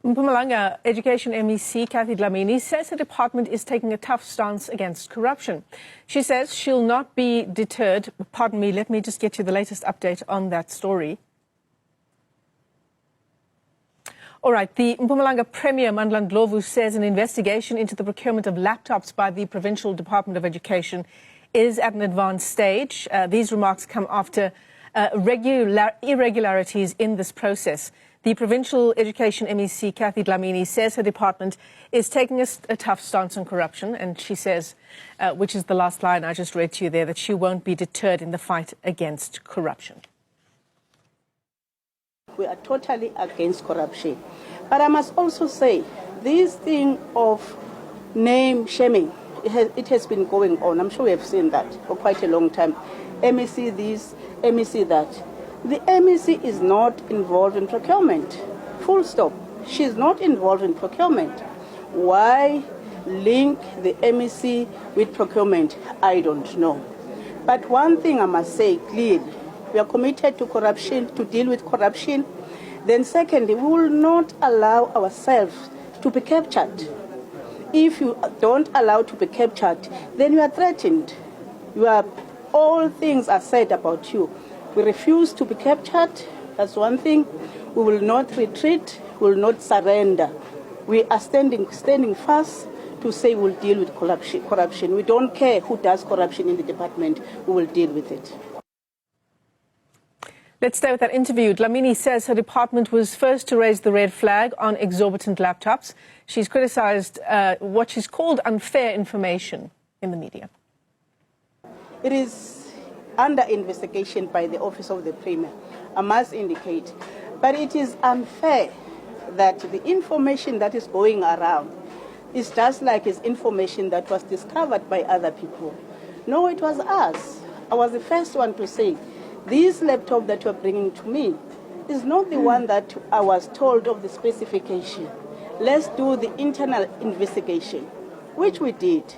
Mpumalanga Education MEC Kathy Dlamini says her department is taking a tough stance against corruption. She says she'll not be deterred. Pardon me, let me just get you the latest update on that story. All right, the Mpumalanga Premier Mandla Ndlovu says an investigation into the procurement of laptops by the Provincial Department of Education is at an advanced stage. These remarks come after irregularities in this process. The Provincial Education MEC Kathy Dlamini says her department is taking a tough stance on corruption, and she says, which is the last line I just read to you there, that she won't be deterred in the fight against corruption. We are totally against corruption. But I must also say, this thing of name shaming, it has been going on. I'm sure we have seen that for quite a long time. MEC this, MEC that. The MEC is not involved in procurement. Full stop. She is not involved in procurement. Why link the MEC with procurement? I don't know. But one thing I must say clearly, we are committed to corruption, to deal with corruption. Then secondly, we will not allow ourselves to be captured. If you don't allow to be captured, then you are threatened. All things are said about you. We refuse to be captured. That's one thing. We will not retreat. We will not surrender. We are standing fast to say we'll deal with corruption. We don't care who does corruption in the department. We will deal with it. Let's stay with that interview. Dlamini says her department was first to raise the red flag on exorbitant laptops. She's criticised what she's called unfair information in the media. It is under investigation by the Office of the Premier, I must indicate. But it is unfair that the information that is going around is just like it's information that was discovered by other people. No, it was us. I was the first one to say, this laptop that you're bringing to me is not the one that I was told of the specification. Let's do the internal investigation, which we did.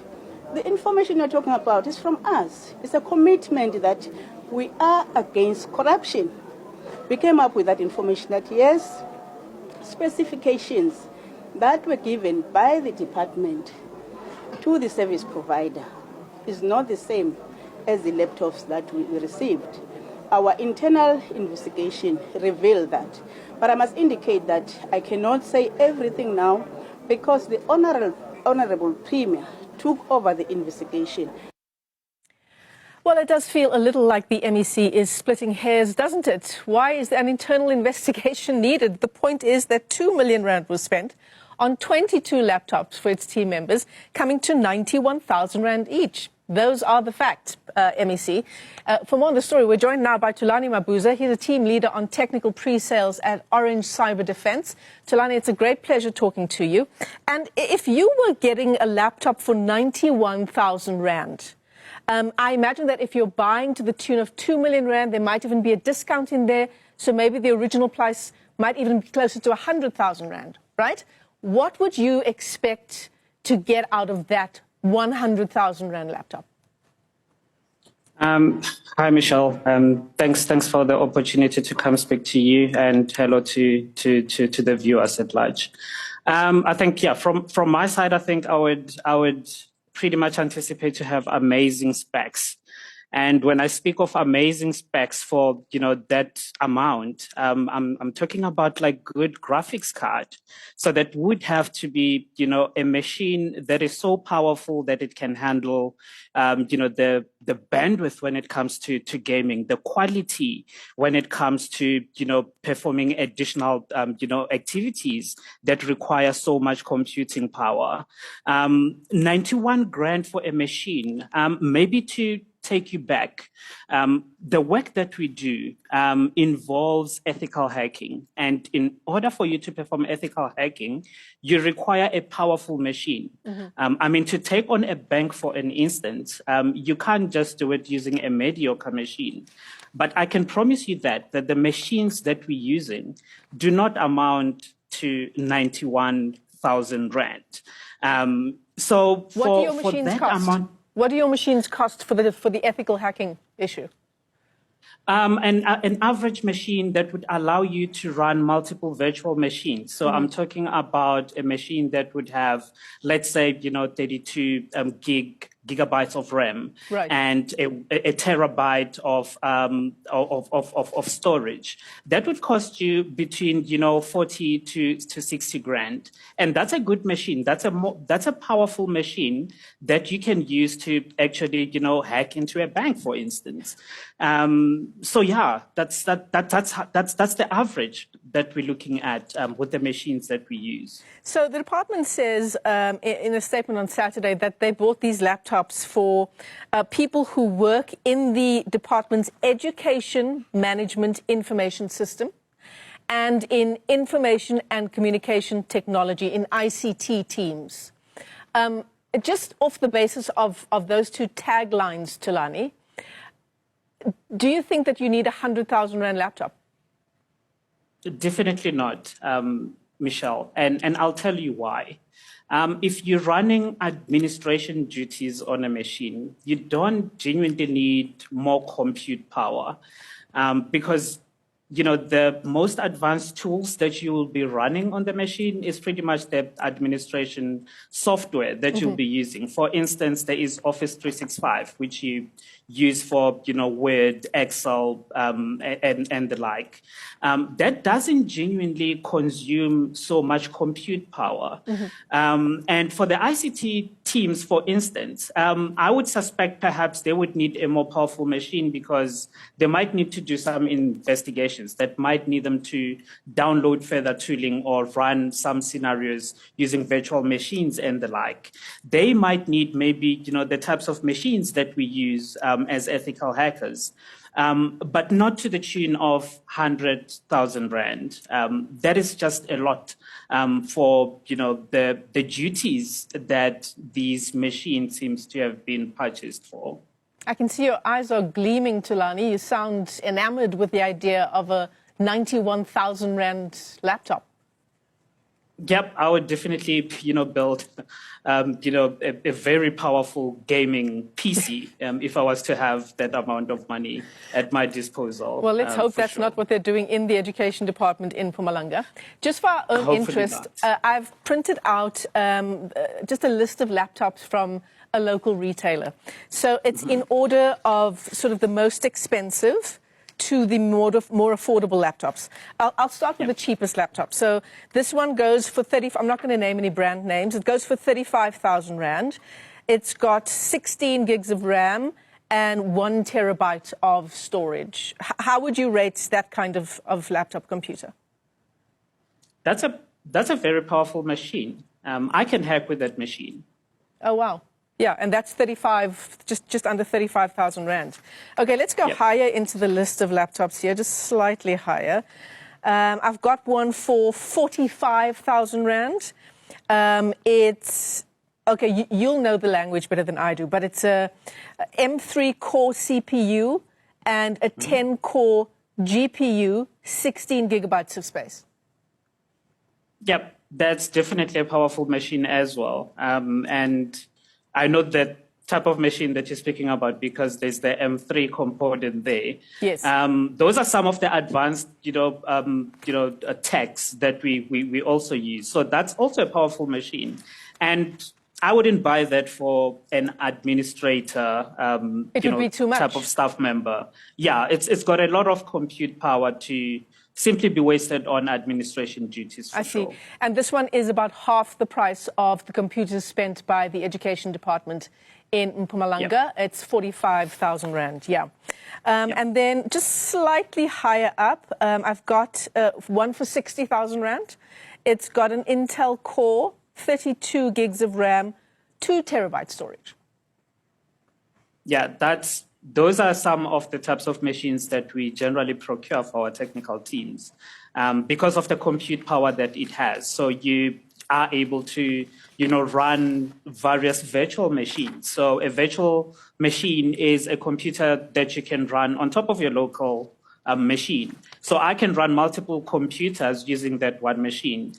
The information you're talking about is from us. It's a commitment that we are against corruption. We came up with that information that, yes, specifications that were given by the department to the service provider is not the same as the laptops that we received. Our internal investigation revealed that. But I must indicate that I cannot say everything now because the Honorable Premier took over the investigation. Well, it does feel a little like the MEC is splitting hairs, doesn't it? Why is an internal investigation needed? The point is that 2 million rand was spent on 22 laptops for its team members, coming to 91,000 rand each. Those are the facts, MEC. For more on the story, we're joined now by Thulani Mabuza. He's a team leader on technical pre-sales at Orange Cyber Defence. Thulani, it's a great pleasure talking to you. And if you were getting a laptop for 91,000 rand, I imagine that if you're buying to the tune of 2 million rand, there might even be a discount in there. So maybe the original price might even be closer to 100,000 rand, right? What would you expect to get out of that 100,000 rand laptop? Hi, Michelle. Thanks for the opportunity to come speak to you, and hello to the viewers at large. I think, yeah, from my side, I think I would pretty much anticipate to have amazing specs. And when I speak of amazing specs for, that amount, I'm talking about like good graphics card. So that would have to be, a machine that is so powerful that it can handle, the bandwidth when it comes to gaming, the quality when it comes to, performing additional, activities that require so much computing power. 91 grand for a machine, maybe to take you back. The work that we do involves ethical hacking. And in order for you to perform ethical hacking, you require a powerful machine. Mm-hmm. To take on a bank, for an instance, you can't just do it using a mediocre machine. But I can promise you that the machines that we're using do not amount to 91,000 rand. So what do your machines cost? What do your machines cost for the ethical hacking issue? An average machine that would allow you to run multiple virtual machines. So I'm talking about a machine that would have, let's say, 32 gigabytes of RAM, Right. and a terabyte of storage. That would cost you between 40 to 60 grand, and that's a good machine. That's a powerful machine that you can use to actually hack into a bank, for instance. So yeah, that's the average that we're looking at with the machines that we use. So the department says in a statement on Saturday that they bought these laptops for people who work in the department's education management information system and in information and communication technology, in ICT teams. Just off the basis of those two taglines, Tulani, do you think that you need a 100,000 Rand laptop? Definitely not, Michelle, and I'll tell you why. If you're running administration duties on a machine, you don't genuinely need more compute power, because the most advanced tools that you will be running on the machine is pretty much the administration software that you'll be using. For instance, there is Office 365, which you use for, Word, Excel, and the like. That doesn't genuinely consume so much compute power. And for the ICT teams, for instance, I would suspect perhaps they would need a more powerful machine because they might need to do some investigations that might need them to download further tooling or run some scenarios using virtual machines and the like. They might need maybe, the types of machines that we use as ethical hackers. But not to the tune of 100,000 Rand. That is just a lot for the duties that these machines seems to have been purchased for. I can see your eyes are gleaming, Tulani. You sound enamored with the idea of a 91,000 Rand laptop. Yep, I would definitely, build, a very powerful gaming PC if I was to have that amount of money at my disposal. Well, let's hope that's not what they're doing in the education department in Mpumalanga. Just for our own Hopefully interest, not. I've printed out just a list of laptops from a local retailer. So it's in order of sort of the most expensive to the more affordable laptops. I'll start with the cheapest laptop. So this one goes for I'm not going to name any brand names. It goes for 35,000 Rand. It's got 16 gigs of RAM and 1 terabyte of storage. How would you rate that kind of laptop computer? That's a very powerful machine. I can hack with that machine. Oh, wow. Yeah, and that's just under 35,000 Rand. Okay, let's go higher into the list of laptops here, just slightly higher. I've got one for 45,000 Rand. It's, okay, you'll know the language better than I do, but it's a M3 core CPU and a 10 core GPU, 16 gigabytes of space. Yep, that's definitely a powerful machine as well. And I know that type of machine that you're speaking about because there's the M3 component there. Yes. Those are some of the advanced, techs that we also use. So that's also a powerful machine. And I wouldn't buy that for an administrator, it would be too much. Type of staff member. Yeah, it's got a lot of compute power to simply be wasted on administration duties. I see. And this one is about half the price of the computers spent by the education department in Mpumalanga. Yep. It's 45,000 Rand, yeah. And then just slightly higher up, I've got one for 60,000 Rand. It's got an Intel Core, 32 gigs of RAM, 2 terabyte storage. Yeah, those are some of the types of machines that we generally procure for our technical teams because of the compute power that it has. So you are able to, run various virtual machines. So a virtual machine is a computer that you can run on top of your local machine. So I can run multiple computers using that one machine,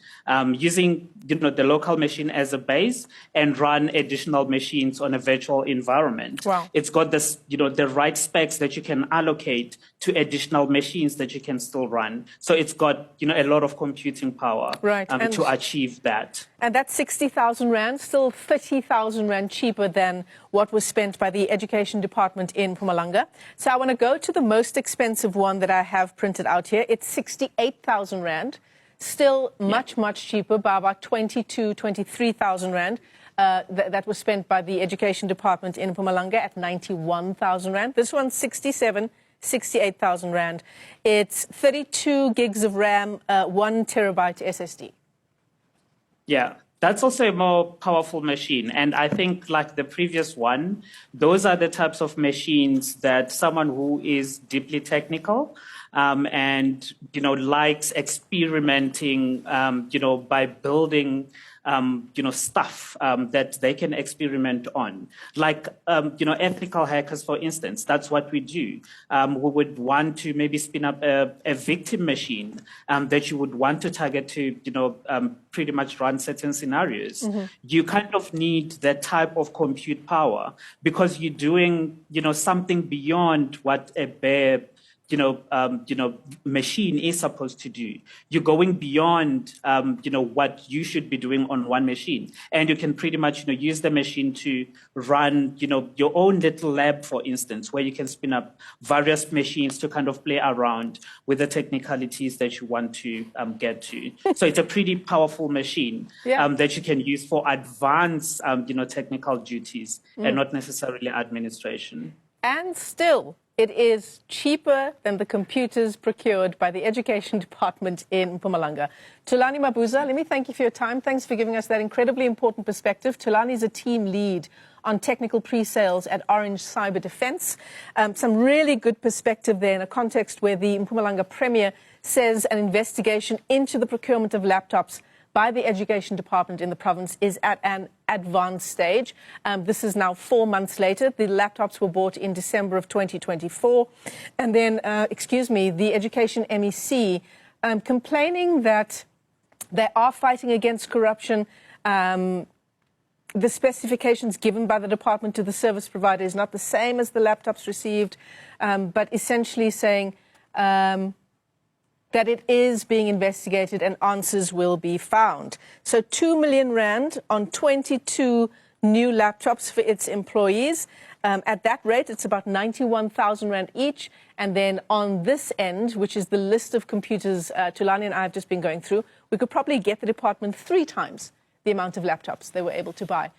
using the local machine as a base and run additional machines on a virtual environment. Wow. It's got this, the right specs that you can allocate to additional machines that you can still run. So it's got, a lot of computing power to achieve that. And that's 60,000 Rand, still 30,000 Rand cheaper than what was spent by the Education Department in Mpumalanga. So I want to go to the most expensive one that I have printed out here. It's 68,000 Rand, still much, much cheaper by about 23,000 Rand. That was spent by the Education Department in Mpumalanga at 91,000 Rand. This one's 68,000 Rand. It's 32 gigs of RAM, 1 terabyte SSD. Yeah, that's also a more powerful machine. And I think, like the previous one, those are the types of machines that someone who is deeply technical and, likes experimenting, by building stuff that they can experiment on. Like, ethical hackers, for instance, that's what we do. We would want to maybe spin up a victim machine that you would want to target to, pretty much run certain scenarios. Mm-hmm. You kind of need that type of compute power because you're doing, something beyond what a bare machine is supposed to do. You're going beyond, what you should be doing on one machine. And you can pretty much, use the machine to run, your own little lab, for instance, where you can spin up various machines to kind of play around with the technicalities that you want to get to. So it's a pretty powerful machine that you can use for advanced, technical duties and not necessarily administration. And still, it is cheaper than the computers procured by the Education Department in Mpumalanga. Thulani Mabuza, let me thank you for your time. Thanks for giving us that incredibly important perspective. Thulani is a team lead on technical pre-sales at Orange Cyber Defense. Some really good perspective there in a context where the Mpumalanga Premier says an investigation into the procurement of laptops by the Education Department in the province is at an advanced stage. This is now 4 months later. The laptops were bought in December of 2024. And then, the Education MEC complaining that they are fighting against corruption. The specifications given by the department to the service provider is not the same as the laptops received, but essentially saying that it is being investigated and answers will be found. So 2 million Rand on 22 new laptops for its employees. At that rate, it's about 91,000 Rand each. And then on this end, which is the list of computers Thulani and I have just been going through, we could probably get the department 3 times the amount of laptops they were able to buy.